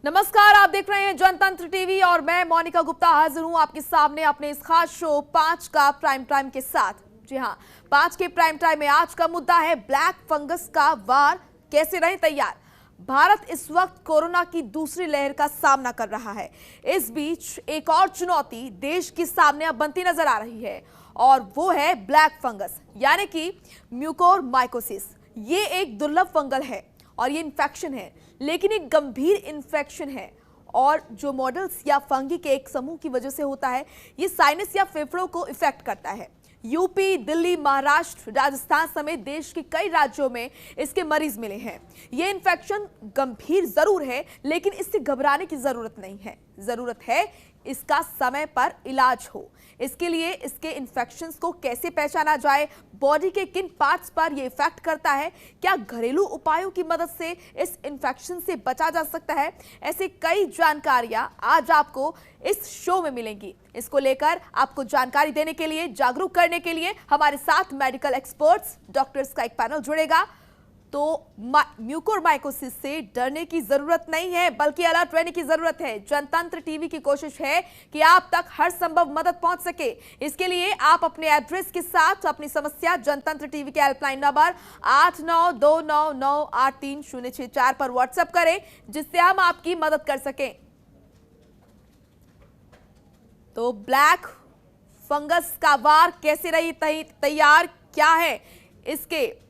नमस्कार, आप देख रहे हैं जनतंत्र टीवी और मैं मोनिका गुप्ता हाजिर हूं आपके सामने अपने इस खास शो 5 का प्राइम टाइम के साथ। जी हां, 5 के प्राइम टाइम में आज का मुद्दा है ब्लैक फंगस का वार, कैसे रहें तैयार। भारत इस वक्त कोरोना की दूसरी लहर का सामना कर रहा है। इस बीच एक और चुनौती देश के सामने अब बनती नजर आ रही है और वो है ब्लैक फंगस यानी कि म्यूकोरमाइकोसिस। ये एक दुर्लभ फंगल है और ये इन्फेक्शन है, लेकिन एक गंभीर इन्फेक्शन है और जो मॉडल्स या फंगी के एक समूह की वजह से होता है। ये साइनस या फेफड़ों को इफेक्ट करता है। यूपी, दिल्ली, महाराष्ट्र, राजस्थान समेत देश के कई राज्यों में इसके मरीज मिले हैं। ये इन्फेक्शन गंभीर जरूर है, लेकिन इससे घबराने की जरूरत नहीं है। जरूरत है इसका समय पर इलाज हो। इसके लिए इसके इन्फेक्शंस को कैसे पहचाना जाए, बॉडी के किन पार्ट्स पर यह इफेक्ट करता है, क्या घरेलू उपायों की मदद से इस इन्फेक्शन से बचा जा सकता है, ऐसे कई जानकारियां आज आपको इस शो में मिलेंगी। इसको लेकर आपको जानकारी देने के लिए, जागरूक करने के लिए हमारे साथ मेडिकल एक्सपर्ट्स, डॉक्टर्स का एक पैनल जुड़ेगा। तो म्यूकोरमाइकोसिस से डरने की जरूरत नहीं है, बल्कि अलर्ट रहने की जरूरत है। जनतंत्र टीवी की कोशिश है कि आप तक हर संभव मदद पहुंच सके। इसके लिए आप अपने एड्रेस के साथ अपनी समस्या जनतंत्र टीवी के हेल्पलाइन नंबर 8929983064 पर व्हाट्सएप करें, जिससे हम आपकी मदद कर सकें। तो ब्लैक फंगस का वार, कैसे रही तैयार, क्या है इसके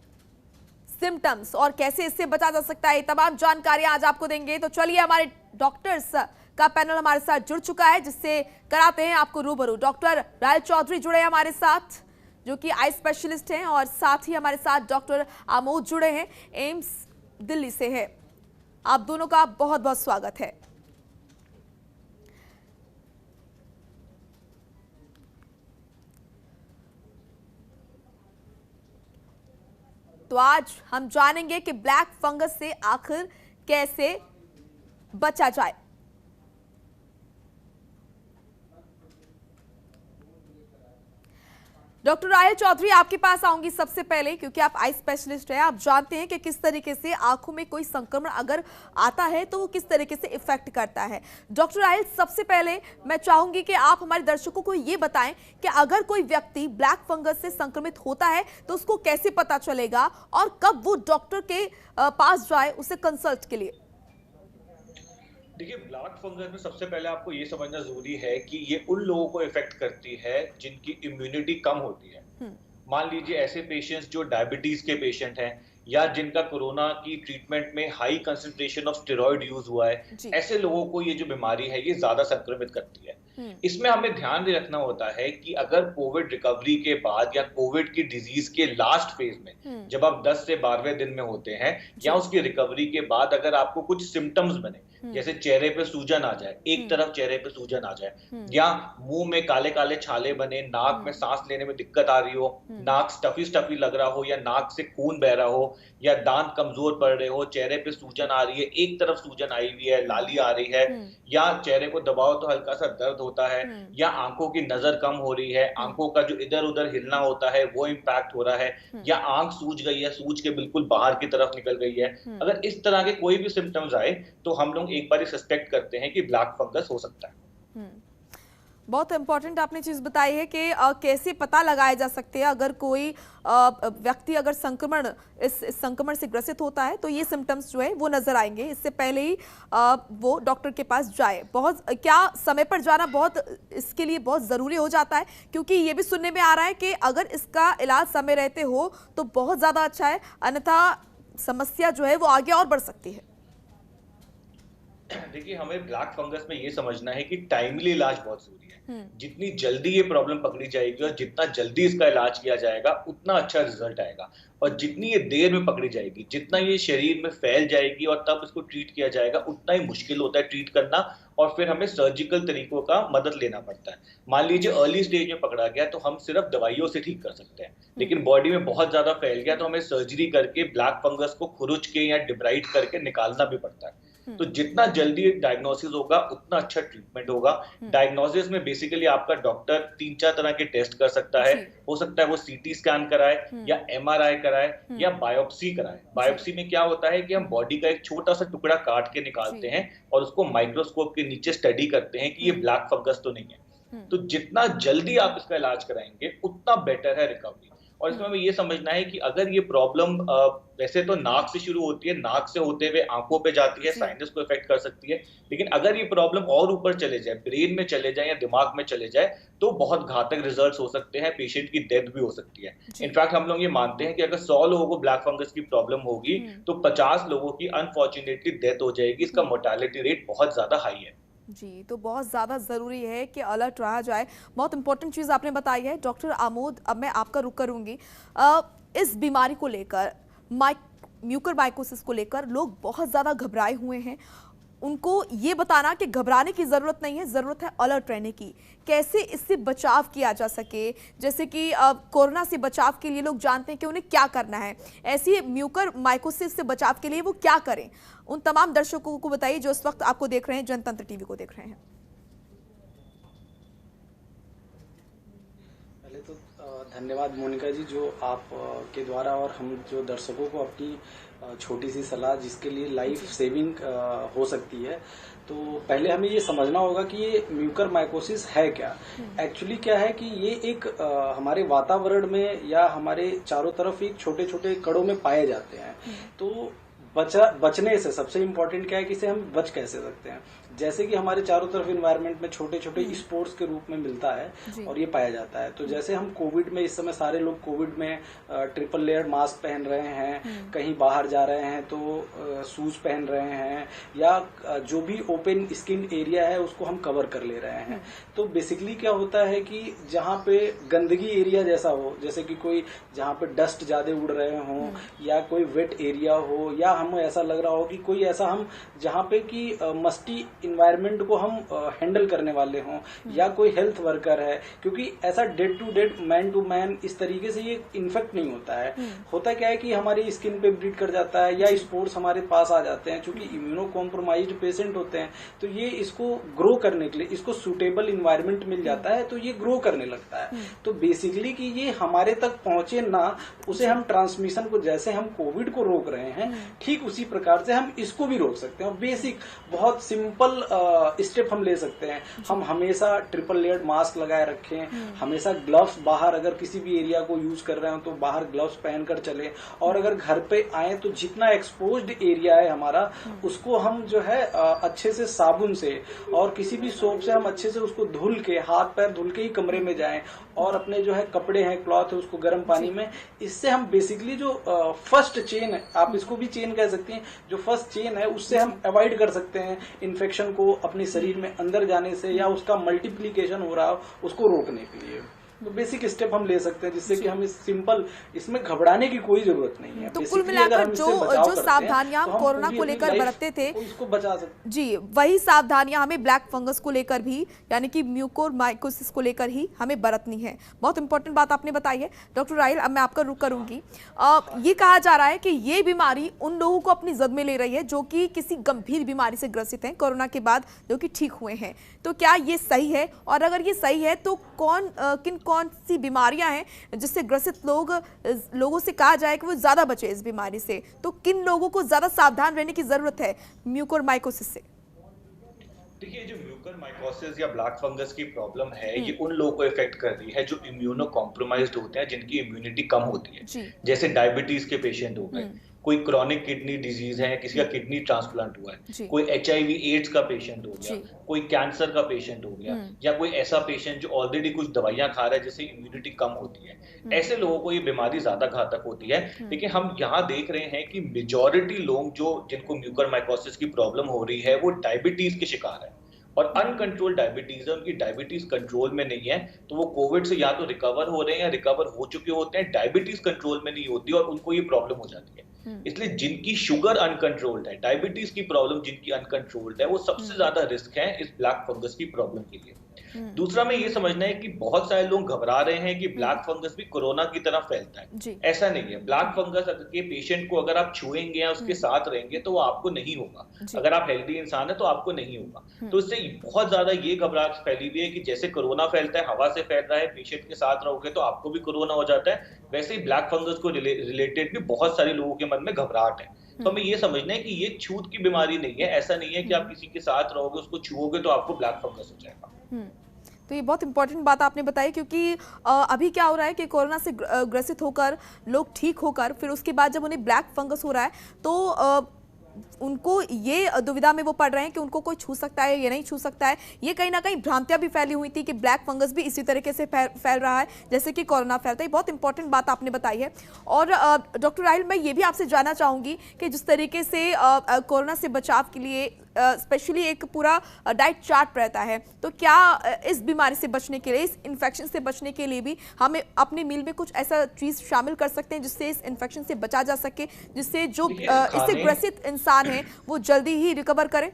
सिम्टम्स और कैसे इससे बचा जा सकता है, तमाम जानकारियां आज आपको देंगे। तो चलिए, हमारे डॉक्टर्स का पैनल हमारे साथ जुड़ चुका है, जिससे कराते हैं आपको रूबरू। डॉक्टर रायल चौधरी जुड़े हैं हमारे साथ, जो कि आई स्पेशलिस्ट हैं, और साथ ही हमारे साथ डॉक्टर आमोद जुड़े हैं, एम्स दिल्ली से है। आप दोनों का बहुत बहुत स्वागत है। तो आज हम जानेंगे कि ब्लैक फंगस से आखिर कैसे बचा जाए। डॉक्टर रायल चौधरी, आपके पास आऊंगी सबसे पहले, क्योंकि आप आई स्पेशलिस्ट हैं। आप जानते हैं कि किस तरीके से आंखों में कोई संक्रमण अगर आता है तो वो किस तरीके से इफेक्ट करता है। डॉक्टर रायल, सबसे पहले मैं चाहूंगी कि आप हमारे दर्शकों को ये बताएं कि अगर कोई व्यक्ति ब्लैक फंगस से संक्रमित होता है तो उसको कैसे पता चलेगा और कब वो डॉक्टर के पास जाए उसे कंसल्ट के लिए। देखिए, ब्लैक फंगस में सबसे पहले आपको ये समझना जरूरी है कि ये उन लोगों को इफेक्ट करती है जिनकी इम्यूनिटी कम होती है। मान लीजिए ऐसे पेशेंट्स जो डायबिटीज के पेशेंट हैं या जिनका कोरोना की ट्रीटमेंट में high concentration of steroid use हुआ है, ऐसे लोगों को ये जो बीमारी है ये ज्यादा संक्रमित करती है। इसमें हमें ध्यान भी रखना होता है कि अगर कोविड रिकवरी के बाद या कोविड की डिजीज के लास्ट फेज में, जब आप 10 से 12वें दिन में होते हैं या उसकी रिकवरी के बाद अगर आपको कुछ सिम्टम्स बने, जैसे चेहरे पे सूजन आ जाए, एक तरफ चेहरे पे सूजन आ जाए, या मुंह में काले काले छाले बने, नाक में सांस लेने में दिक्कत आ रही हो, नाक स्टफी स्टफी लग रहा हो या नाक से खून बह रहा हो, या दांत कमजोर पड़ रहे हो, चेहरे पे सूजन आ रही है, एक तरफ सूजन आई हुई है, लाली आ रही है, या चेहरे को दबाओ तो हल्का सा दर्द होता है, या आंखों की नजर कम हो रही है, आंखों का जो इधर उधर हिलना होता है वो इम्पैक्ट हो रहा है, या आंख सूज गई है, सूज के बिल्कुल बाहर की तरफ निकल गई है, अगर इस तरह के कोई भी सिम्टम्स आए तो हम लोग एक बार सस्पेक्ट करते हैं कि ब्लैक फंगस हो सकता है। बहुत इंपॉर्टेंट आपने चीज बताई है कि कैसे पता लगाया जा सकते हैं अगर कोई व्यक्ति अगर इस संक्रमण से ग्रसित होता है तो ये सिम्टम्स जो है वो नजर आएंगे, इससे पहले ही वो डॉक्टर के पास जाए। बहुत क्या समय पर जाना बहुत इसके लिए बहुत जरूरी हो जाता है, क्योंकि ये भी सुनने में आ रहा है कि अगर इसका इलाज समय रहते हो तो बहुत ज्यादा अच्छा है, अन्यथा समस्या जो है वो आगे और बढ़ सकती है। देखिए, हमें ब्लैक फंगस में ये समझना है कि टाइमली इलाज बहुत जरूरी है। जितनी जल्दी ये प्रॉब्लम पकड़ी जाएगी और जितना जल्दी इसका इलाज किया जाएगा उतना अच्छा रिजल्ट आएगा, और जितनी ये देर में पकड़ी जाएगी, जितना ये शरीर में फैल जाएगी और तब इसको ट्रीट किया जाएगा, उतना ही मुश्किल होता है ट्रीट करना, और फिर हमें सर्जिकल तरीकों का मदद लेना पड़ता है। मान लीजिए अर्ली स्टेज में पकड़ा गया तो हम सिर्फ दवाइयों से ठीक कर सकते हैं, लेकिन बॉडी में बहुत ज्यादा फैल गया तो हमें सर्जरी करके ब्लैक फंगस को खुरुच के या डिब्राइड करके निकालना भी पड़ता है। तो जितना जल्दी डायग्नोसिस होगा उतना अच्छा ट्रीटमेंट होगा। डायग्नोसिस में बेसिकली आपका डॉक्टर 3-4 तरह के टेस्ट कर सकता है। हो सकता है वो सीटी स्कैन कराए या एमआरआई कराए या बायोप्सी कराए। बायोप्सी में क्या होता है कि हम बॉडी का एक छोटा सा टुकड़ा काट के निकालते हैं और उसको माइक्रोस्कोप के नीचे स्टडी करते हैं कि ये ब्लैक फंगस तो नहीं है। तो जितना जल्दी आप इसका इलाज कराएंगे उतना बेटर है रिकवरी। और इसमें हमें ये समझना है कि अगर ये प्रॉब्लम वैसे तो नाक से शुरू होती है, नाक से होते हुए आंखों पे जाती है, साइनस को इफेक्ट कर सकती है, लेकिन अगर ये प्रॉब्लम और ऊपर चले जाए, ब्रेन में चले जाए या दिमाग में चले जाए, तो बहुत घातक रिजल्ट्स हो सकते हैं, पेशेंट की डेथ भी हो सकती है। इनफैक्ट हम लोग ये मानते हैं कि अगर 100 लोगों को ब्लैक फंगस की प्रॉब्लम होगी तो 50 लोगों की अनफॉर्चुनेटली डेथ हो जाएगी। इसका मोर्टेलिटी रेट बहुत ज्यादा हाई है। जी, तो बहुत ज़्यादा ज़रूरी है कि अलर्ट रहा जाए। बहुत इंपॉर्टेंट चीज़ आपने बताई है। डॉक्टर आमोद, अब मैं आपका रुख करूंगी। इस बीमारी को लेकर, म्यूकरमाइकोसिस को लेकर लोग बहुत ज़्यादा घबराए हुए हैं। उनको ये बताना कि घबराने की ज़रूरत नहीं है, ज़रूरत है अलर्ट रहने की। कैसे इससे बचाव किया जा सके, जैसे कि कोरोना से बचाव के लिए लोग जानते हैं कि उन्हें क्या करना है, ऐसी म्यूकरमाइकोसिस से बचाव के लिए वो क्या करें। उन तमाम दर्शकों को बताइए जो इस वक्त आपको देख रहे हैं, जनतंत्र टीवी को देख रहे हैं। पहले तो धन्यवाद मोनिका जी, जो आप के द्वारा और हम जो दर्शकों को अपनी छोटी सी सलाह जिसके लिए लाइफ सेविंग हो सकती है। तो पहले हमें ये समझना होगा कि ये म्यूकरमाइकोसिस है क्या। एक्चुअली क्या है कि ये एक हमारे वातावरण में या हमारे चारों तरफ एक छोटे छोटे कणों में पाए जाते हैं। तो बचने से सबसे इम्पोर्टेंट क्या है कि इसे हम बच कैसे सकते हैं। जैसे कि हमारे चारों तरफ इन्वायरमेंट में छोटे छोटे स्पोर्स के रूप में मिलता है और ये पाया जाता है। तो जैसे हम कोविड में, इस समय सारे लोग कोविड में ट्रिपल लेयर मास्क पहन रहे हैं, कहीं बाहर जा रहे हैं तो शूज पहन रहे हैं, या जो भी ओपन स्किन एरिया है उसको हम कवर कर ले रहे हैं। तो बेसिकली क्या होता है कि जहाँ पे गंदगी एरिया जैसा हो, जैसे कि कोई जहाँ पे डस्ट ज्यादा उड़ रहे हों या कोई वेट एरिया हो, या हमें ऐसा लग रहा हो कि कोई ऐसा हम जहाँ पे कि मस्टी इन्वायरमेंट को हम हैंडल करने वाले हों, या कोई हेल्थ वर्कर है, क्योंकि ऐसा dead to dead, man to man इस तरीके से ये इन्फेक्ट नहीं होता है। होता क्या है कि हमारी स्किन पे ब्लीड कर जाता है या स्पोर्स हमारे पास आ जाते हैं। चूंकि इम्यूनो कॉम्प्रोमाइज्ड पेशेंट होते हैं तो ये इसको ग्रो करने के लिए इसको सूटेबल इन्वायरमेंट मिल जाता है, तो ये ग्रो करने लगता है। तो बेसिकली कि ये हमारे तक पहुंचे ना, उसे हम ट्रांसमिशन को, जैसे हम कोविड को रोक रहे हैं, ठीक उसी प्रकार से हम इसको भी रोक सकते हैं। बेसिक बहुत सिंपल स्टेप हम ले सकते हैं। हम हमेशा ट्रिपल लेयर्ड मास्क लगाए रखें, हमेशा ग्लव्स, बाहर अगर किसी भी एरिया को यूज कर रहे हो तो बाहर ग्लव्स पहनकर चले, और अगर घर पे आए तो जितना एक्सपोज्ड एरिया है हमारा उसको हम जो है अच्छे से साबुन से और किसी भी सोप से हम अच्छे से उसको धुल के, हाथ पैर धुल के ही कमरे में जाएं, और अपने जो है कपड़े हैं, क्लॉथ है, उसको गर्म पानी में, इससे हम बेसिकली जो फर्स्ट चेन है, आप इसको भी चेन कह सकते हैं, जो फर्स्ट चेन है उससे हम अवॉइड कर सकते हैं इन्फेक्शन को अपने शरीर में अंदर जाने से, या उसका मल्टीप्लीकेशन हो रहा हो उसको रोकने के लिए। तो बेसिक स्टेप हम ले सकते हैं जिससे कि हम इस सिंपल, इसमें घबराने की कोई जरूरत नहीं है। तो कुल मिलाकर जो सावधानियां हम कोरोना को लेकर बरतते थे, इसको बचा सकते जी, वही सावधानियां हमें ब्लैक फंगस को लेकर भी, यानी कि म्यूकोरमाइकोसिस को लेकर ही हमें बरतनी है। बहुत इंपॉर्टेंट बात आपने बताई है। डॉक्टर राहिल, अब मैं आपका रुख करूंगी। ये कहा जा रहा है कि ये बीमारी उन लोगों को अपनी जद में ले रही है जो कि किसी गंभीर बीमारी से ग्रसित हैं कोरोना के बाद, जो कि ठीक हुए हैं। तो क्या ये सही है? और अगर ये सही है तो कौन सी बीमारियां हैं जिससे ग्रसित लोगों से कहा जाए कि वो ज्यादा बचे इस बीमारी से? तो किन लोगों को ज्यादा सावधान रहने की जरूरत है म्यूकोरमाइकोसिस से? देखिए, जो म्यूकरमाइकोसिस या ब्लैक फंगस की प्रॉब्लम है, ये उन लोगों को इफेक्ट कर रही है जो इम्यूनो कॉम्प्रोमाइज्ड होते हैं, जिनकी इम्यूनिटी कम होती है। जैसे डायबिटीज के पेशेंट हो गए, कोई क्रॉनिक किडनी डिजीज है, किसी का किडनी ट्रांसप्लांट हुआ है, कोई HIV एड्स का पेशेंट हो गया, कोई कैंसर का पेशेंट हो गया, या कोई ऐसा पेशेंट जो ऑलरेडी कुछ दवाइयां खा रहा है जिससे इम्यूनिटी कम होती है, ऐसे लोगों को ये बीमारी ज्यादा घातक होती है। लेकिन हम यहाँ देख रहे हैं कि मेजॉरिटी लोग जिनको म्यूकरमाइकोसिस की प्रॉब्लम हो रही है वो डायबिटीज के शिकार है, और अनकंट्रोल्ड डायबिटीज है, उनकी डायबिटीज कंट्रोल में नहीं है, तो वो कोविड से या तो रिकवर हो रहे हैं या रिकवर हो चुके होते हैं, डायबिटीज कंट्रोल में नहीं होती और उनको ये प्रॉब्लम हो जाती है। इसलिए जिनकी शुगर अनकंट्रोल्ड है, डायबिटीज की प्रॉब्लम जिनकी अनकंट्रोल्ड है, वो सबसे ज्यादा रिस्क है इस ब्लैक फंगस की प्रॉब्लम के लिए। दूसरा में ये समझना है कि बहुत सारे लोग घबरा रहे हैं कि ब्लैक फंगस भी कोरोना की तरह फैलता है। ऐसा नहीं है। ब्लैक फंगस के पेशेंट को अगर आप छुएंगे या उसके साथ रहेंगे तो वो आपको नहीं होगा। अगर आप हेल्दी इंसान है तो आपको नहीं होगा। तो इससे बहुत ज्यादा ये घबराहट फैली हुई है कि जैसे कोरोना फैलता है, हवा से फैल रहा है, पेशेंट के साथ रहोगे तो आपको भी कोरोना हो जाता है, वैसे ही ब्लैक फंगस को रिलेटेड भी बहुत सारे लोगों के मन में घबराहट है। तो हमें ये समझना है कि ये छूत की बीमारी नहीं है। ऐसा नहीं है कि आप किसी के साथ रहोगे, उसको छुओगे तो आपको ब्लैक फंगस हो जाएगा। तो ये बहुत इंपॉर्टेंट बात आपने बताई, क्योंकि अभी क्या हो रहा है कि कोरोना से ग्रसित होकर लोग ठीक होकर फिर उसके बाद जब उन्हें ब्लैक फंगस हो रहा है तो उनको ये दुविधा में वो पड़ रहे हैं कि उनको कोई छू सकता है या नहीं छू सकता है। ये कहीं ना कहीं भ्रांतियां भी फैली हुई थी कि ब्लैक फंगस भी इसी तरीके से फैल रहा है जैसे कि कोरोना फैलता है। बहुत इंपॉर्टेंट बात आपने बताई है। और डॉक्टर राहिल, मैं ये भी आपसे जानना चाहूंगी कि जिस तरीके से कोरोना से बचाव के लिए स्पेशली एक पूरा डाइट चार्ट रहता है, तो क्या इस बीमारी से बचने के लिए, इस इन्फेक्शन से बचने के लिए भी हमें अपने मील में कुछ ऐसा चीज शामिल कर सकते हैं जिससे इस इन्फेक्शन से बचा जा सके, जिससे जो इससे ग्रसित इंसान है वो जल्दी ही रिकवर करे?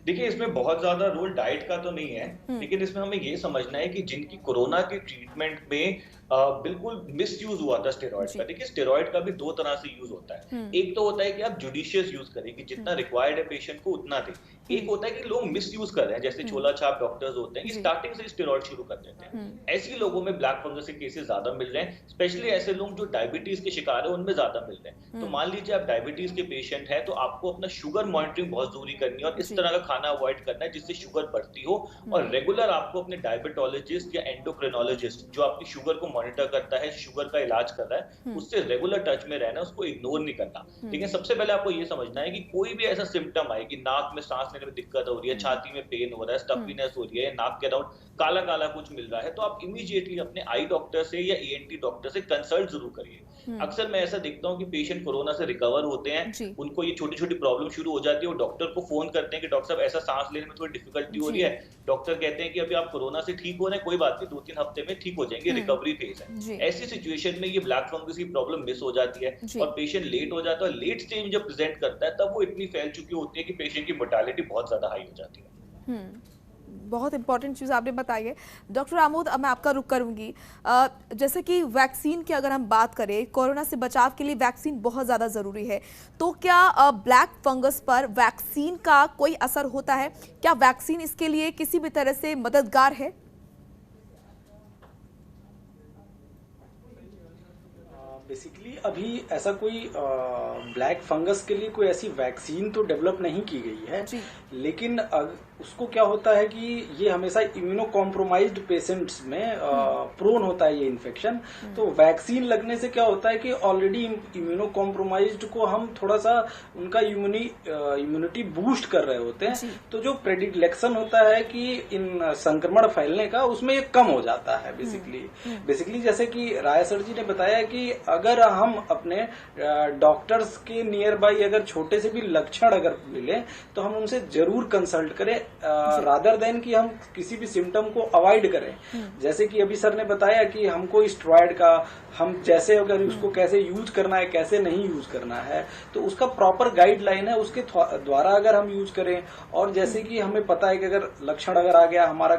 देखिए, इसमें बहुत ज्यादा रोल डाइट का तो नहीं है, लेकिन इसमें हमें ये समझना है कि जिनकी कोरोना के ट्रीटमेंट में बिल्कुल मिस यूज हुआ था स्टेरॉइड का। देखिए, स्टेरॉइड का भी दो तरह से यूज होता है। एक तो होता है कि आप जुडिशियस यूज करें कि जितना रिक्वायर्ड है पेशेंट को उतना दें। एक होता है कि लोग मिस यूज कर रहे हैं, जैसे छोला छाप डॉक्टर्स होते हैं कि स्टार्टिंग से स्टेरॉइड शुरू कर देते हैं। ऐसे लोगों में ब्लैक फंगस के केसेस ज्यादा मिल रहे हैं। स्पेशली ऐसे लोग जो डायबिटीज के शिकार है उनमें ज्यादा मिल रहे हैं। तो मान लीजिए आप डायबिटीज के पेशेंट है तो आपको अपना शुगर मॉनिटरिंग बहुत जरूरी करनी है और इस तरह का खाना अवॉइड करना है जिससे शुगर बढ़ती हो। और रेगुलर आपको अपने डायबिटोलॉजिस्ट या एंडोक्रिनोलॉजिस्ट जो आपकी शुगर को मॉनिटर करता है, शुगर का इलाज कर रहा है, उससे रेगुलर टच में रहना, उसको इग्नोर नहीं करना। ठीक है, सबसे पहले आपको ये समझना है कि कोई भी ऐसा सिम्टम आए कि नाक में सांस लेने में दिक्कत हो रही है, छाती में पेन हो रहा है, स्टफीनेस हो रही है, नाक के अराउंड काला काला कुछ मिल रहा है, तो आप इमीडिएटली अपने आई डॉक्टर से या ENT डॉक्टर से कंसल्ट जरूर करिए। अक्सर मैं ऐसा देखता हूँ कि पेशेंट कोरोना से रिकवर होते हैं, उनको ये छोटी छोटी प्रॉब्लम शुरू हो जाती है, वो डॉक्टर को फोन करते हैं कि डॉक्टर साहब ऐसा सांस लेने में थोड़ी डिफिकल्टी हो रही है। डॉक्टर कहते हैं कि अभी आप कोरोना से ठीक हो रहे हैं, कोई बात नहीं, 2-3 हफ्ते में ठीक हो जाएंगे, रिकवरी फेज है। ऐसी सिचुएशन में ये ब्लैक फंगस की प्रॉब्लम मिस हो जाती है और पेशेंट लेट हो जाता है। लेट स्टेज जब प्रेजेंट करता है तब वो इतनी फैल चुकी होती है कि पेशेंट की मोर्टेलिटी बहुत ज्यादा हाई हो जाती है। बहुत इंपॉर्टेंट चीज़ आपने बताई है। डॉक्टर आमोद, मैं आपका रुख करूंगी। जैसे कि वैक्सीन की अगर हम बात करें, कोरोना से बचाव के लिए वैक्सीन बहुत ज़्यादा ज़रूरी है, तो क्या ब्लैक फंगस पर वैक्सीन का कोई असर होता है? क्या वैक्सीन इसके लिए किसी भी तरह से मददगार है? बेसिकली अभी ऐसा कोई ब्लैक फंगस के लिए कोई ऐसी वैक्सीन तो डेवलप नहीं की गई है, लेकिन उसको क्या होता है कि ये हमेशा इम्यूनो कॉम्प्रोमाइज्ड पेशेंट्स में प्रोन होता है ये इन्फेक्शन। तो वैक्सीन लगने से क्या होता है कि ऑलरेडी इम्यूनो कॉम्प्रोमाइज्ड को हम थोड़ा सा उनका इम्यूनिटी बूस्ट कर रहे होते हैं, तो जो प्रेडिलेक्शन होता है कि इन संक्रमण फैलने का, उसमें ये कम हो जाता है बेसिकली जैसे कि राय सर जी ने बताया कि अगर हम अपने डॉक्टर्स के नियर बाई अगर छोटे से भी लक्षण अगर मिले तो हम उनसे जरूर कंसल्ट करें, रादर देन कि हम किसी भी सिम्टम को अवॉइड करें। जैसे कि अभी सर ने बताया कि हमको स्टेरॉइड का हम जैसे अगर उसको कैसे यूज करना है, कैसे नहीं यूज करना है, तो उसका प्रॉपर गाइडलाइन है, उसके द्वारा अगर हम यूज करें। और जैसे कि हमें पता है कि अगर लक्षण अगर आ गया, हमारा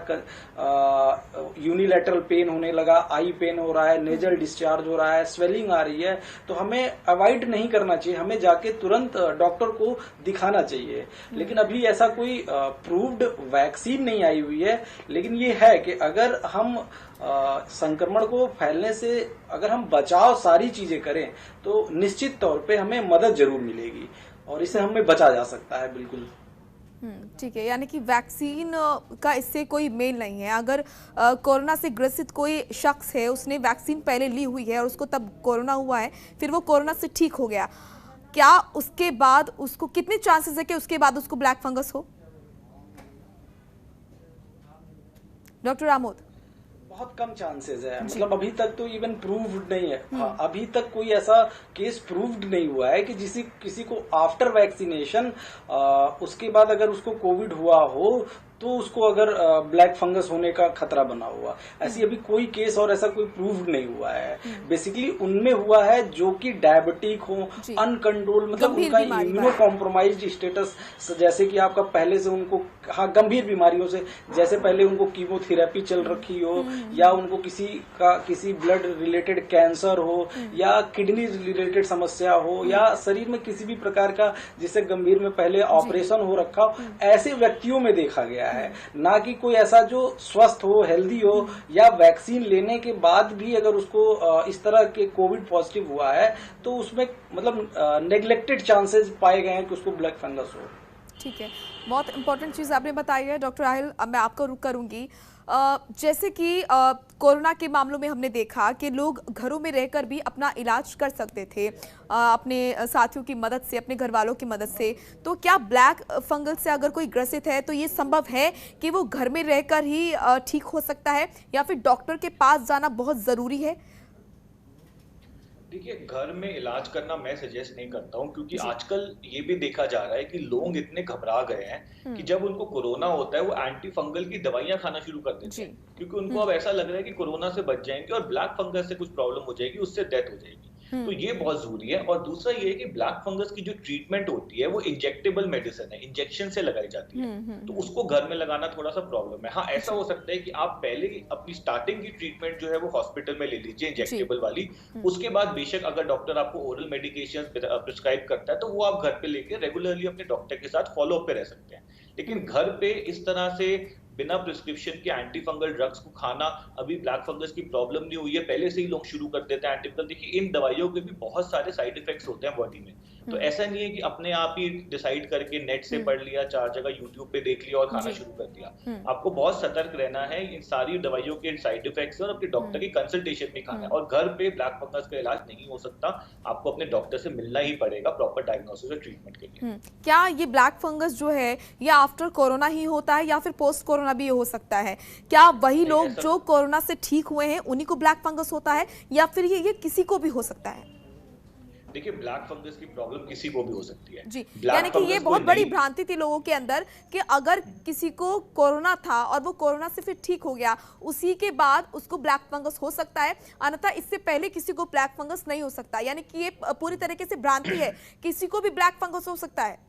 यूनिलैटरल पेन होने लगा, आई पेन हो रहा है, नेजल डिस्चार्ज हो रहा है, स्वेलिंग आ रही है, तो हमें अवॉइड नहीं करना चाहिए, हमें जाके तुरंत डॉक्टर को दिखाना चाहिए। लेकिन अभी ऐसा कोई प्रूव्ड वैक्सीन नहीं आई हुई है, लेकिन ये है कि अगर हम संक्रमण को फैलने से अगर हम बचाव सारी चीजें करें तो निश्चित तौर पे हमें मदद जरूर मिलेगी और इससे हमें बचा जा सकता है। बिल्कुल ठीक है, यानी कि वैक्सीन का इससे कोई मेल नहीं है। अगर कोरोना से ग्रसित कोई शख्स है, उसने वैक्सीन पहले ली हुई है और उसको तब कोरोना हुआ है, फिर वो कोरोना से ठीक हो गया, क्या उसके बाद उसको कितने चांसेस है कि उसके बाद उसको ब्लैक फंगस हो? डॉक्टर आमोद, बहुत कम चांसेस है, मतलब अभी तक तो इवन प्रूव्ड नहीं है। हाँ, अभी तक कोई ऐसा केस प्रूव्ड नहीं हुआ है कि किसी को आफ्टर वैक्सीनेशन उसके बाद अगर उसको कोविड हुआ हो तो उसको अगर ब्लैक फंगस होने का खतरा बना हुआ। ऐसी अभी कोई केस और ऐसा कोई प्रूव नहीं हुआ है। बेसिकली उनमें हुआ है जो कि डायबिटिक हो, अनकंट्रोल, मतलब उनका इम्यूनो कॉम्प्रोमाइज्ड स्टेटस, जैसे कि आपका पहले से उनको गंभीर बीमारियों से, जैसे पहले उनको कीमोथेरेपी चल रखी हो, या उनको किसी ब्लड रिलेटेड कैंसर हो, या किडनी रिलेटेड समस्या हो, या शरीर में किसी भी प्रकार का जिससे गंभीर में पहले ऑपरेशन हो रखा हो, ऐसे व्यक्तियों में देखा गया है। ना कि कोई ऐसा जो स्वस्थ हो, हेल्दी हो, या वैक्सीन लेने के बाद भी अगर उसको इस तरह के कोविड पॉजिटिव हुआ है तो उसमें मतलब नेग्लेक्टेड चांसेस पाए गए हैं कि उसको ब्लैक फंगस हो। ठीक है, बहुत इंपॉर्टेंट चीज़ आपने बताई है डॉक्टर राहिल। अब मैं आपको रुक करूंगी। जैसे कि कोरोना के मामलों में हमने देखा कि लोग घरों में रहकर भी अपना इलाज कर सकते थे अपने साथियों की मदद से, अपने घर वालों की मदद से। तो क्या ब्लैक फंगस से अगर कोई ग्रसित है तो ये संभव है कि वो घर में रहकर ही ठीक हो सकता है, या फिर डॉक्टर के पास जाना बहुत ज़रूरी है? देखिए, घर में इलाज करना मैं सजेस्ट नहीं करता हूं, क्योंकि आजकल ये भी देखा जा रहा है कि लोग इतने घबरा गए हैं कि जब उनको कोरोना होता है वो एंटी फंगल की दवाइयां खाना शुरू कर देते हैं, क्योंकि उनको अब ऐसा लग रहा है कि कोरोना से बच जाएंगे और ब्लैक फंगस से कुछ प्रॉब्लम हो जाएगी, उससे डेथ हो जाएगी। तो ये बहुत जरूरी है। और दूसरा ये है कि ब्लैक फंगस की जो ट्रीटमेंट होती है वो इंजेक्टेबल मेडिसिन है, इंजेक्शन से लगाई जाती है, तो उसको घर में लगाना थोड़ा सा प्रॉब्लम है। हाँ, ऐसा हो सकता है कि आप पहले अपनी स्टार्टिंग की ट्रीटमेंट जो है वो हॉस्पिटल में ले लीजिए इंजेक्टेबल वाली, उसके बाद बेशक अगर डॉक्टर आपको ओरल मेडिकेशन प्रिस्क्राइब करता है तो वो आप घर पे लेके रेगुलरली अपने डॉक्टर के साथ फॉलो अप पे रह सकते हैं। लेकिन घर पे इस तरह से बिना प्रिस्क्रिप्शन के एंटी फंगल ड्रग्स को खाना, अभी ब्लैक फंगस की प्रॉब्लम नहीं हुई है, पहले से ही लोग शुरू कर देते हैं एंटी फंगल। देखिए, इन दवाइयों के भी बहुत सारे साइड इफेक्ट्स होते हैं बॉडी में, तो ऐसा नहीं है कि अपने आप ही डिसाइड करके नेट से पढ़ लिया, 4 जगह यूट्यूब पे देख लिया और खाना शुरू कर दिया। आपको बहुत सतर्क रहना है इन सारी दवाइयों के साइड इफेक्ट्स और अपने डॉक्टर की कंसल्टेशन भी खाना है। और घर पे ब्लैक फंगस का इलाज नहीं हो सकता, आपको अपने डॉक्टर से मिलना ही पड़ेगा प्रॉपर डायग्नोसिस और ट्रीटमेंट के लिए। क्या ये ब्लैक फंगस जो है ये आफ्टर कोरोना ही होता है या फिर पोस्ट कोरोना भी हो सकता है? क्या वही लोग जो कोरोना से ठीक हुए हैं उन्हीं को ब्लैक फंगस होता है, या फिर ये किसी को भी हो सकता है? देखिए, ब्लैक फंगस की प्रॉब्लम किसी को भी हो सकती है जी, यानी कि ये बहुत बड़ी भ्रांति थी लोगों के अंदर कि अगर किसी को कोरोना था और वो कोरोना से फिर ठीक हो गया, उसी के बाद उसको ब्लैक फंगस हो सकता है, अन्यथा इससे पहले किसी को ब्लैक फंगस नहीं हो सकता। यानी कि ये पूरी तरीके से भ्रांति है, किसी को भी ब्लैक फंगस हो सकता है।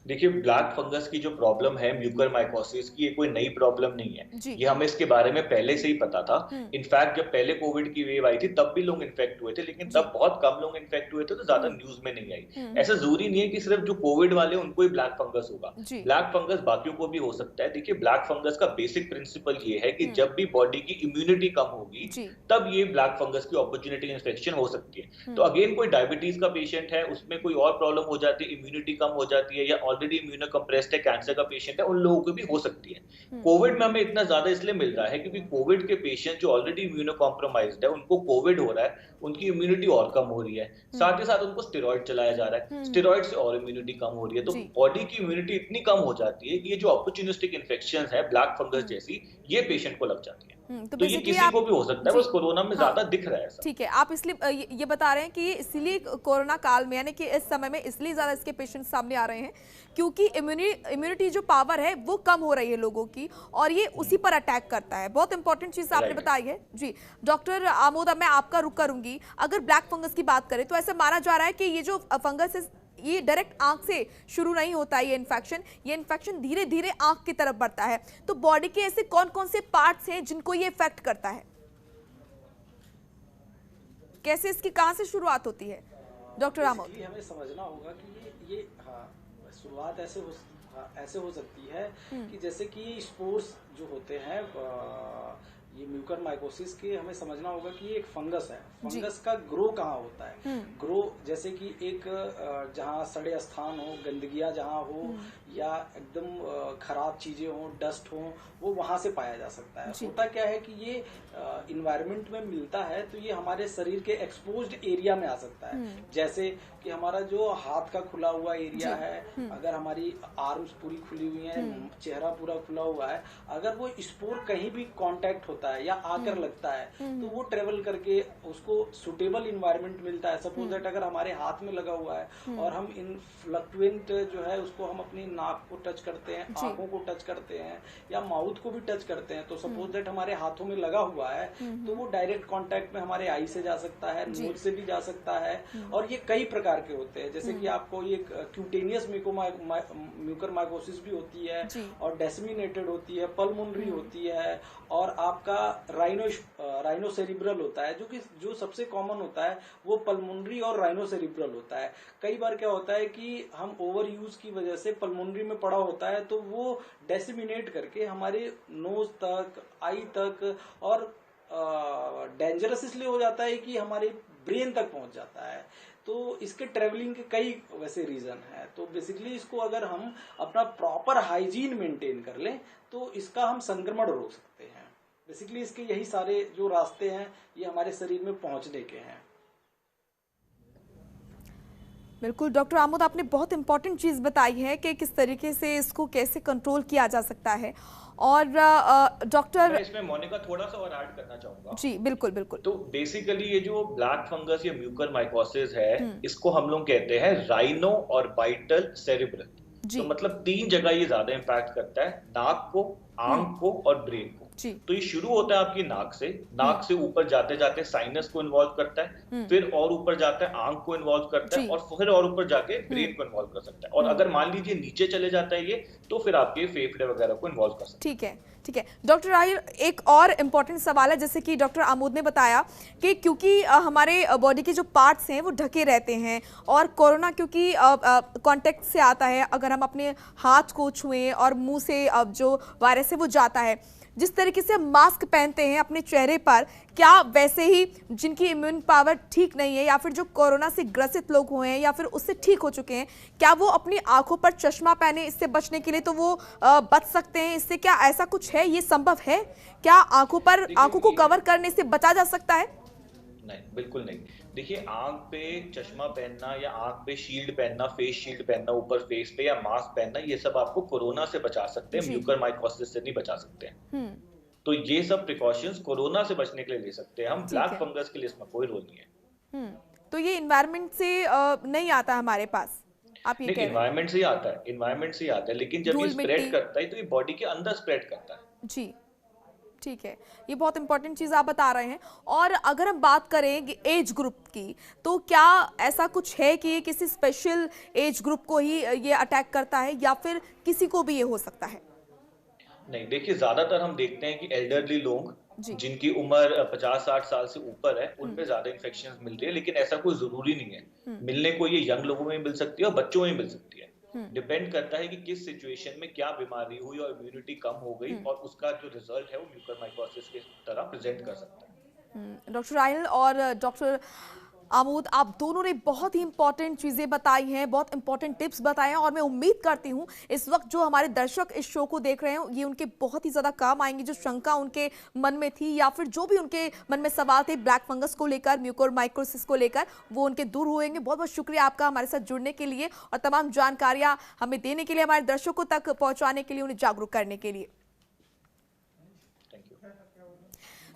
देखिए, ब्लैक फंगस की जो प्रॉब्लम है म्यूकरमाइकोसिस की, ये कोई नई प्रॉब्लम नहीं है, ये हमें इसके बारे में पहले से ही पता था। इनफैक्ट जब पहले कोविड की वेव आई थी तब भी लोग इन्फेक्ट हुए थे, लेकिन तब बहुत कम लोग इन्फेक्ट हुए थे, तो ज्यादा न्यूज में नहीं आई। ऐसा जरूरी नहीं है कि सिर्फ जो कोविड वाले उनको ही ब्लैक फंगस होगा, ब्लैक फंगस बाकियों को भी हो सकता है। देखिए, ब्लैक फंगस का बेसिक प्रिंसिपल ये है कि जब भी बॉडी की इम्यूनिटी कम होगी तब ये ब्लैक फंगस की अपॉर्चुनिटी इन्फेक्शन हो सकती है। तो अगेन, कोई डायबिटीज का पेशेंट है, उसमें कोई और प्रॉब्लम हो जाती है, इम्यूनिटी कम हो जाती है, या ऑलरेडी इम्यूनो कैंसर का पेशेंट है, उन लोगों को भी हो सकती है। कोविड में हमें इतना ज्यादा इसलिए मिल रहा है क्योंकि कोविड के पेशेंट जो ऑलरेडी इम्यूनो कॉम्प्रोमाइज्ड है, उनको कोविड हो रहा है, उनकी इम्यूनिटी और कम हो रही है, साथ ही साथ उनको स्टेरॉइड चलाया जा रहा है, स्टेरॉइड से और इम्यूनिटी कम हो रही है। तो बॉडी की इम्यूनिटी इतनी कम हो जाती है कि ये जो अपॉर्चुनिस्टिक इन्फेक्शन है ब्लैक फंगस जैसी, ये पेशेंट को लग जाती है। तो ये किसी को भी हो सकता है, बस कोरोना में ज्यादा दिख रहा है ऐसा। ठीक है, आप इसलिए ये बता रहे हैं कि इसीलिए कोरोना काल में, यानी कि इस समय में इसलिए ज्यादा इसके पेशेंट सामने आ रहे हैं क्योंकि इम्यूनिटी जो पावर है वो कम हो रही है लोगों की, और ये उसी पर अटैक करता है। बहुत इंपॉर्टेंट चीज आपने बताई है जी। डॉक्टर आमोद, मैं आपका रुख करूंगी। अगर ब्लैक फंगस की बात करें तो ऐसा माना जा रहा है कि ये जो फंगस है ये डायरेक्ट आंख से शुरू नहीं होता है, ये इन्फेक्शन धीरे धीरे आंख की तरफ बढ़ता है। तो बॉडी के ऐसे कौन कौन से पार्ट्स हैं जिनको ये इफेक्ट करता है? कैसे इसकी कहां से शुरुआत होती है डॉक्टर आमोद? हमें समझना होगा कि ये शुरुआत ऐसे हो सकती है कि जैसे कि स्पोर्स जो होते हैं, ये म्यूकरमाइकोसिस के, हमें समझना होगा कि ये एक फंगस है। फंगस का ग्रो कहाँ होता है? ग्रो जैसे कि एक जहाँ सड़े स्थान हो, गंदगियां जहाँ हो, या एकदम खराब चीजें हो, डस्ट हो, वो वहां से पाया जा सकता है। होता क्या है कि ये इन्वायरमेंट में मिलता है तो ये हमारे शरीर के एक्सपोज्ड एरिया में आ सकता है। जैसे कि हमारा जो हाथ का खुला हुआ एरिया है, अगर हमारी आर्म्स पूरी खुली हुई है, चेहरा पूरा खुला हुआ है, अगर वो स्पोर कहीं भी कांटेक्ट होता होता है या आकर लगता है, तो वो ट्रेवल करके उसको सुटेबल इन्वायरमेंट मिलता है। सपोज दैट अगर हमारे हाथ में लगा हुआ है और हम इन फ्लक्चुएंट जो है उसको हम अपनी नाक को टच करते हैं, आंखों को टच करते हैं या माउथ को भी टच करते हैं, तो सपोज दैट हमारे हाथों में लगा हुआ है तो वो डायरेक्ट कांटेक्ट में हमारे आई से जा सकता है, नोज से भी जा सकता है। और ये कई प्रकार के होते हैं, जैसे कि आपको ये क्यूटेनियस म्यूकरमाइकोसिस भी होती है और डिसेमिनेटेड होती है, पल्मोनरी होती है, और आपका राइनोसेरिब्रल होता है, जो सबसे कॉमन होता है वो पल्मोनरी और राइनोसेरिब्रल होता है। कई बार क्या होता है कि हम ओवर यूज की वजह से पल्मोनरी में पड़ा होता है तो वो डेसिमिनेट करके हमारे नोज तक, आई तक, और डेंजरस इसलिए हो जाता है कि हमारे ब्रेन तक पहुंच जाता है। तो इसके ट्रेवलिंग के कई वैसे रीजन है। तो बेसिकली इसको अगर हम अपना प्रॉपर हाइजीन मेंटेन कर लें तो इसका हम संक्रमण रोक सकते हैं। बेसिकली इसके यही सारे जो रास्ते हैं ये हमारे शरीर में पहुंचने के हैं। बिल्कुल डॉक्टर आमोद, आपने बहुत इंपॉर्टेंट चीज़ बताई है कि किस तरीके से इसको कैसे कंट्रोल किया जा सकता है। और डॉक्टर, मैं इसमें मोनिका थोड़ा सा और ऐड करना चाहूंगा। जी बिल्कुल बिल्कुल। तो बेसिकली ये जो ब्लैक फंगस या म्यूकरमाइकोसिस है, इसको हम लोग कहते हैं राइनो और बाइटल सेरिब्रल। तो मतलब 3 जगह ये ज्यादा इम्पैक्ट करता है, नाक को, आंख को और ब्रेन को। तो ये शुरू होता है आपकी नाक से ऊपर जाते जाते साइनस को इन्वॉल्व करता है, फिर और ऊपर जाता है आंख को इन्वॉल्व करता है, और फिर और ऊपर जाके ब्रेन को इन्वॉल्व कर सकता है। और अगर मान लीजिए नीचे चले जाता है ये, तो फिर आपके फेफड़े वगैरह को इन्वॉल्व कर सकता है। ठीक है डॉक्टर राहिल, एक और इम्पॉर्टेंट सवाल है, जैसे कि डॉक्टर आमोद ने बताया कि क्योंकि हमारे बॉडी के जो पार्ट्स हैं वो ढके रहते हैं, और कोरोना क्योंकि कांटेक्ट से आता है, अगर हम अपने हाथ को छुएं और मुंह से जो वायरस है वो जाता है, जिस तरीके से हम मास्क पहनते हैं अपने चेहरे पर, क्या वैसे ही जिनकी इम्यून पावर ठीक नहीं है या फिर जो कोरोना से ग्रसित लोग हुए हैं या फिर उससे ठीक हो चुके हैं, क्या वो अपनी आंखों पर चश्मा पहने इससे बचने के लिए, तो वो बच सकते हैं इससे? क्या ऐसा कुछ है, ये संभव है? क्या आंखों को कवर करने से बचा जा सकता है? नहीं, बिल्कुल नहीं। देखिए, आंख पे चश्मा पहनना या आंख पे शील्ड पहनना, फेस शील्ड पहनना ऊपर फेस पे, या मास्क पहनना, ये सब आपको कोरोना से बचा सकते हैं, म्यूकरमाइकोसिस से नहीं बचा सकते हैं। तो ये सब प्रिकॉशंस कोरोना से बचने के लिए ले सकते हैं हम। ब्लैक फंगस के लिए इसमें कोई रोल नहीं है। तो ये इन्वायरमेंट से नहीं आता हमारे पास, आप ये कह रहे हैं? इन्वायरमेंट से ही आता है, लेकिन जब ये स्प्रेड करता है तो ये बॉडी के अंदर स्प्रेड करता है। जी ठीक है, ये बहुत इंपॉर्टेंट चीज़ आप बता रहे हैं। और अगर हम बात करें एज ग्रुप की, तो क्या ऐसा कुछ है कि ये किसी स्पेशल एज ग्रुप को ही ये अटैक करता है या फिर किसी को भी ये हो सकता है? नहीं, देखिए, ज्यादातर हम देखते हैं कि एल्डरली लोग जिनकी उम्र 50-60 साल से ऊपर है, उनपे ज्यादा इन्फेक्शन मिल रही है, लेकिन ऐसा कोई जरूरी नहीं है। मिलने को ये यंग लोगों में मिल सकती है और बच्चों में मिल सकती है। डिपेंड करता है कि किस सिचुएशन में क्या बीमारी हुई और इम्यूनिटी कम हो गई, और उसका जो रिजल्ट है वो म्यूकरमाइकोसिस की तरह प्रेजेंट कर सकता है। डॉक्टर राहिल और डॉक्टर आमोद, आप दोनों ने बहुत ही इंपॉर्टेंट चीज़ें बताई हैं, बहुत इंपॉर्टेंट टिप्स बताए हैं, और मैं उम्मीद करती हूँ इस वक्त जो हमारे दर्शक इस शो को देख रहे हैं ये उनके बहुत ही ज़्यादा काम आएंगे। जो शंका उनके मन में थी या फिर जो भी उनके मन में सवाल थे ब्लैक फंगस को लेकर, म्यूकरमाइकोसिस को लेकर, वो उनके दूर होंगे। बहुत बहुत शुक्रिया आपका हमारे साथ जुड़ने के लिए और तमाम जानकारियाँ हमें देने के लिए, हमारे दर्शकों तक पहुँचाने के लिए, उन्हें जागरूक करने के लिए।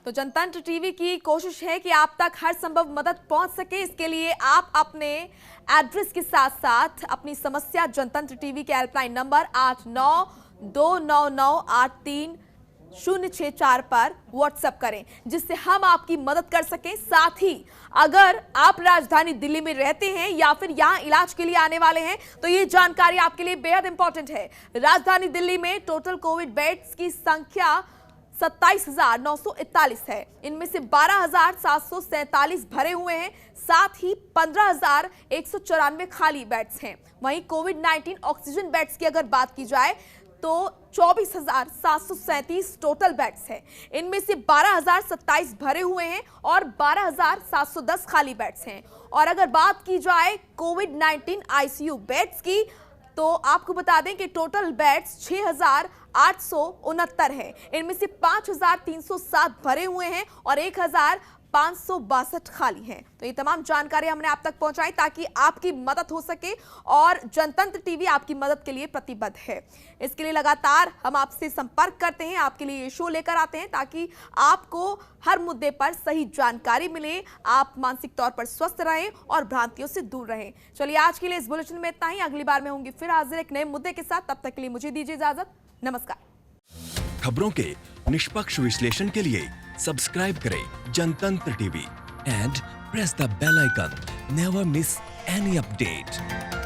तो जनतंत्र टीवी की कोशिश है कि आप तक हर संभव मदद पहुंच सके। इसके लिए आप अपने एड्रेस के साथ साथ अपनी समस्या जनतंत्र टीवी के हेल्पलाइन नंबर 8929983064 पर व्हाट्सएप करें, जिससे हम आपकी मदद कर सकें। साथ ही अगर आप राजधानी दिल्ली में रहते हैं या फिर यहां इलाज के लिए आने वाले हैं, तो ये जानकारी आपके लिए बेहद इंपॉर्टेंट है। राजधानी दिल्ली में टोटल कोविड बेड्स की संख्या 27,941 है। इनमें से 12,747 भरे हुए हैं, साथ ही 15,194 खाली बेड्स हैं। वहीं कोविड-19 ऑक्सीजन बेड्स की अगर बात की जाए तो 24,737 टोटल बेड्स हैं। इनमें से 12,027 भरे हुए हैं और 12,710 खाली बेड्स हैं। और अगर बात की जाए कोविड-19 आईसीयू बेड्स की, तो आपको बता दें कि टोटल बेड्स 6,869 है। इनमें से 5,307 भरे हुए हैं और 1,000 562 खाली हैं। तो ये तमाम जानकारी हमने आप तक पहुंचाई ताकि आपकी मदद हो सके और जनतंत्र टीवी आपकी मदद के लिए प्रतिबद्ध है। इसके लिए लगातार हम आपसे संपर्क करते हैं, आपके लिए ये शो लेकर आते हैं ताकि आपको हर मुद्दे पर सही जानकारी मिले, आप मानसिक तौर पर स्वस्थ रहें और भ्रांतियों से दूर रहें। चलिए आज के लिए इस बुलेटिन में इतना ही। अगली बार मैं होंगी फिर हाजिर एक नए मुद्दे के साथ। तब तक के लिए मुझे दीजिए इजाजत। नमस्कार। खबरों के निष्पक्ष विश्लेषण के लिए सब्सक्राइब करें Jantantra TV and press the bell icon. Never miss any update.